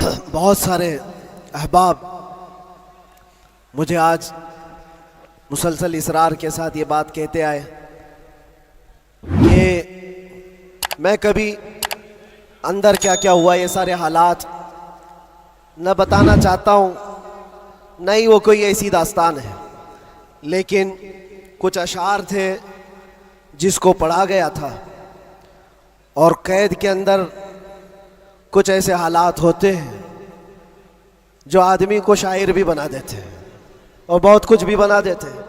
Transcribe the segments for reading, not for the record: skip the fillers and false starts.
बहुत सारे अहबाब मुझे आज मुसलसल इसरार के साथ ये बात कहते आए कि मैं कभी अंदर क्या क्या हुआ ये सारे हालात न बताना चाहता हूँ, न ही वो कोई ऐसी दास्तान है, लेकिन कुछ अशार थे जिसको पढ़ा गया था। और कैद के अंदर कुछ ऐसे हालात होते हैं जो आदमी को शायर भी बना देते हैं और बहुत कुछ भी बना देते हैं।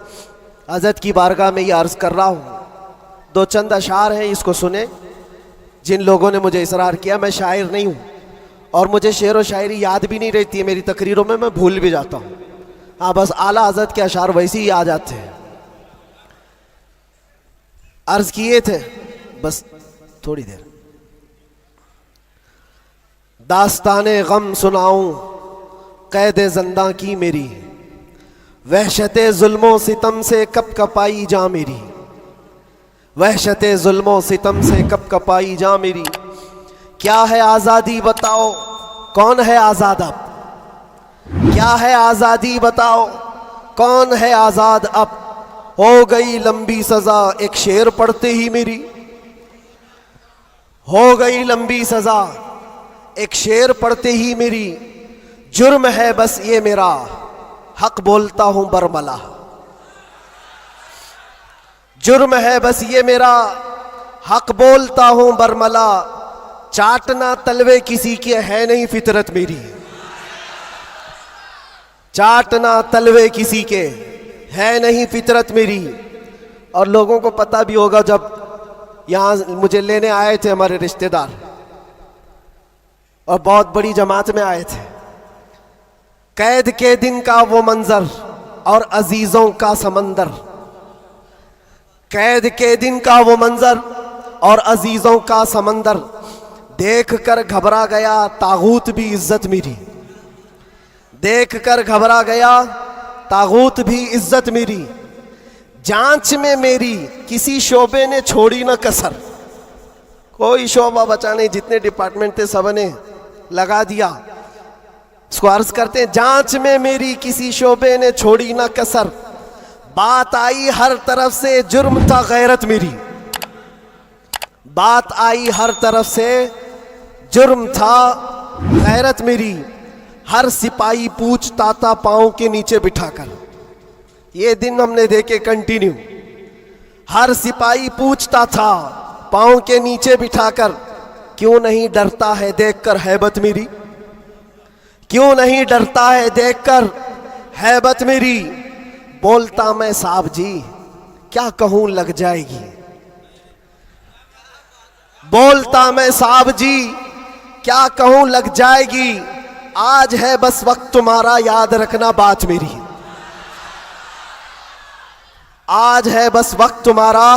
हज़रत की बारगाह में ये अर्ज़ कर रहा हूँ, दो चंद अशार हैं, इसको सुने। जिन लोगों ने मुझे इसरार किया, मैं शायर नहीं हूँ और मुझे शेर व शायरी याद भी नहीं रहती है मेरी तकरीरों में, मैं भूल भी जाता हूँ। हाँ, बस आला हज़रत के अशार वैसे ही आ जाते हैं। अर्ज़ किए थे, बस थोड़ी देर। दास्ताने गम सुनाऊं कैदे ज़िंदा की मेरी, वहशते जुल्मों सितम से कब कपाई जा मेरी, वहशते जुल्मों सितम से कब कपाई जा मेरी। क्या है आज़ादी बताओ, कौन है आज़ाद अब, क्या है आज़ादी बताओ, कौन है आज़ाद अब। हो गई लंबी सज़ा एक शेर पढ़ते ही मेरी, हो गई लंबी सज़ा एक शेर पढ़ते ही मेरी। जुर्म है बस ये मेरा, हक बोलता हूं बरमला, जुर्म है बस ये मेरा, हक बोलता हूं बरमला। चाटना तलवे किसी के है नहीं फितरत मेरी, चाटना तलवे किसी के है नहीं फितरत मेरी। और लोगों को पता भी होगा, जब यहाँ मुझे लेने आए थे हमारे रिश्तेदार और बहुत बड़ी जमात में आए थे, कैद के दिन का वो मंजर और अजीजों का समंदर, कैद के दिन का वो मंजर और अजीजों का समंदर। देख कर घबरा गया तागूत भी इज्जत मेरी, देख कर घबरा गया तागूत भी इज्जत मेरी। जांच में मेरी किसी शोबे ने छोड़ी ना कसर, कोई शोबा बचा नहीं, जितने डिपार्टमेंट थे सबने लगा दिया। इसको अर्ज करते हैं, जांच में मेरी किसी शोबे ने छोड़ी ना कसर। बात आई हर तरफ से जुर्म था गैरत मेरी, बात आई हर तरफ से जुर्म था गैरत मेरी। हर सिपाही पूछता था पांव के नीचे बिठाकर, ये दिन हमने देखे कंटिन्यू। हर सिपाही पूछता था पांव के नीचे बिठाकर, क्यों नहीं डरता है देखकर हैबत मेरी, क्यों नहीं डरता है देखकर हैबत मेरी। बोलता मैं साहब जी क्या कहूं लग जाएगी, बोलता मैं साहब जी क्या कहूं लग जाएगी। आज है बस वक्त तुम्हारा याद रखना बात मेरी, आज है बस वक्त तुम्हारा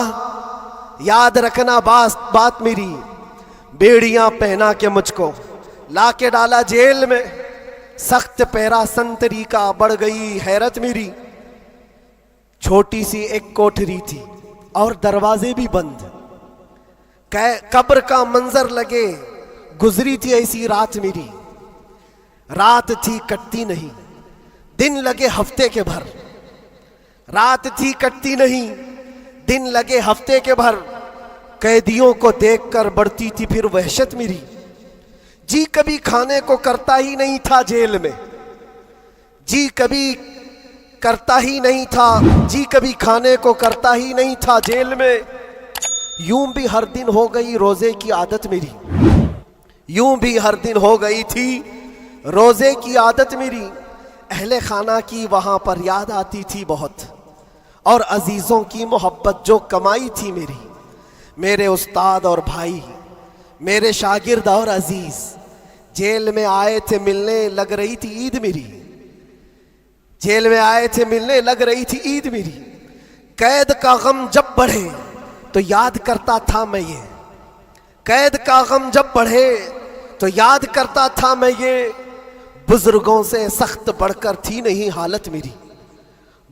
याद रखना बात मेरी। बेड़ियां पहना के मुझको लाके डाला जेल में, सख्त पहरा संतरी का बढ़ गई हैरत मेरी। छोटी सी एक कोठरी थी और दरवाजे भी बंद, कब्र का मंजर लगे गुजरी थी ऐसी रात मेरी। रात थी कटती नहीं, दिन लगे हफ्ते के भर, रात थी कटती नहीं, दिन लगे हफ्ते के भर। कैदियों को देखकर बढ़ती थी फिर वहशत मेरी। जी कभी खाने को करता ही नहीं था जेल में, जी कभी करता ही नहीं था, जी कभी खाने को करता ही नहीं था जेल में। यूं भी हर दिन हो गई रोजे की आदत मेरी, यूं भी हर दिन हो गई थी रोजे की आदत मेरी। अहले खाना की वहां पर याद आती थी बहुत, और अजीजों की मोहब्बत जो कमाई थी मेरी। मेरे उस्ताद और भाई, मेरे शागिर्द और अजीज जेल में आए थे मिलने, लग रही थी ईद मेरी, जेल में आए थे मिलने, लग रही थी ईद मेरी। कैद का गम जब बढ़े तो याद करता था मैं ये, कैद का गम जब बढ़े तो याद करता था मैं ये। बुजुर्गों से सख्त बढ़कर थी नहीं हालत मेरी,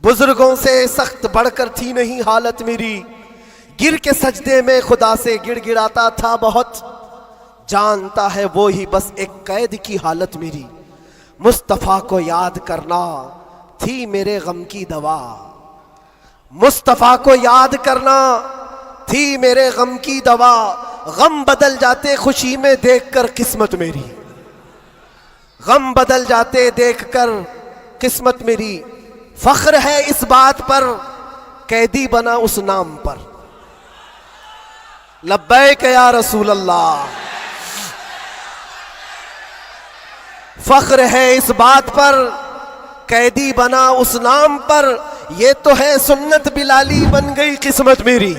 बुजुर्गों से सख्त बढ़कर थी नहीं हालत मेरी। गिर के सजदे में खुदा से गिड़गिड़ाता था बहुत, जानता है वो ही बस एक कैद की हालत मेरी। मुस्तफ़ा को याद करना थी मेरे गम की दवा, मुस्तफ़ा को याद करना थी मेरे गम की दवा। गम बदल जाते खुशी में देखकर किस्मत मेरी, गम बदल जाते देखकर किस्मत मेरी। फख्र है इस बात पर कैदी बना उस नाम पर। लब्बैक या रसूल अल्लाह। फख्र है इस बात पर कैदी बना उस नाम पर। ये तो है सुन्नत बिलाली बन गई किस्मत मेरी,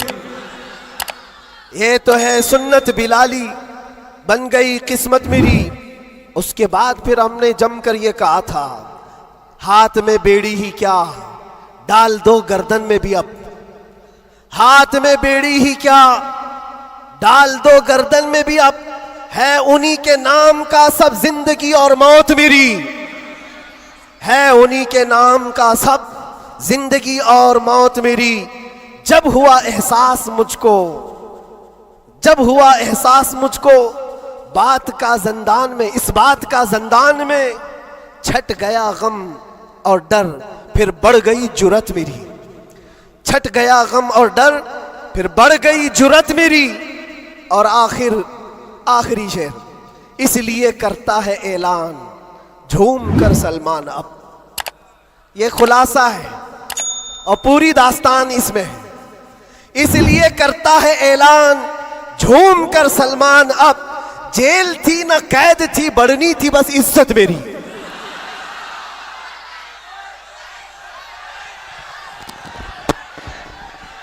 ये तो है सुन्नत बिलाली बन गई किस्मत मेरी। उसके बाद फिर हमने जमकर ये कहा था, हाथ में बेड़ी ही क्या डाल दो गर्दन में भी अब, हाथ में बेड़ी ही क्या डाल दो गर्दन में भी अब। है उन्हीं के नाम का सब जिंदगी और मौत मेरी, है उन्हीं के नाम का सब जिंदगी और मौत मेरी। जब हुआ एहसास मुझको, जब हुआ एहसास मुझको बात का ज़ंदान में, इस बात का ज़ंदान में छट गया गम और डर, फिर बढ़ गई जुरत मेरी। छट गया गम और डर, फिर बढ़ गई जुरत मेरी। और आखिरी शेर, इसलिए करता है ऐलान झूम कर सलमान अब। ये खुलासा है और पूरी दास्तान इसमें है। इसलिए करता है ऐलान झूम कर सलमान अब। जेल थी ना कैद थी, बढ़नी थी बस इज्जत मेरी।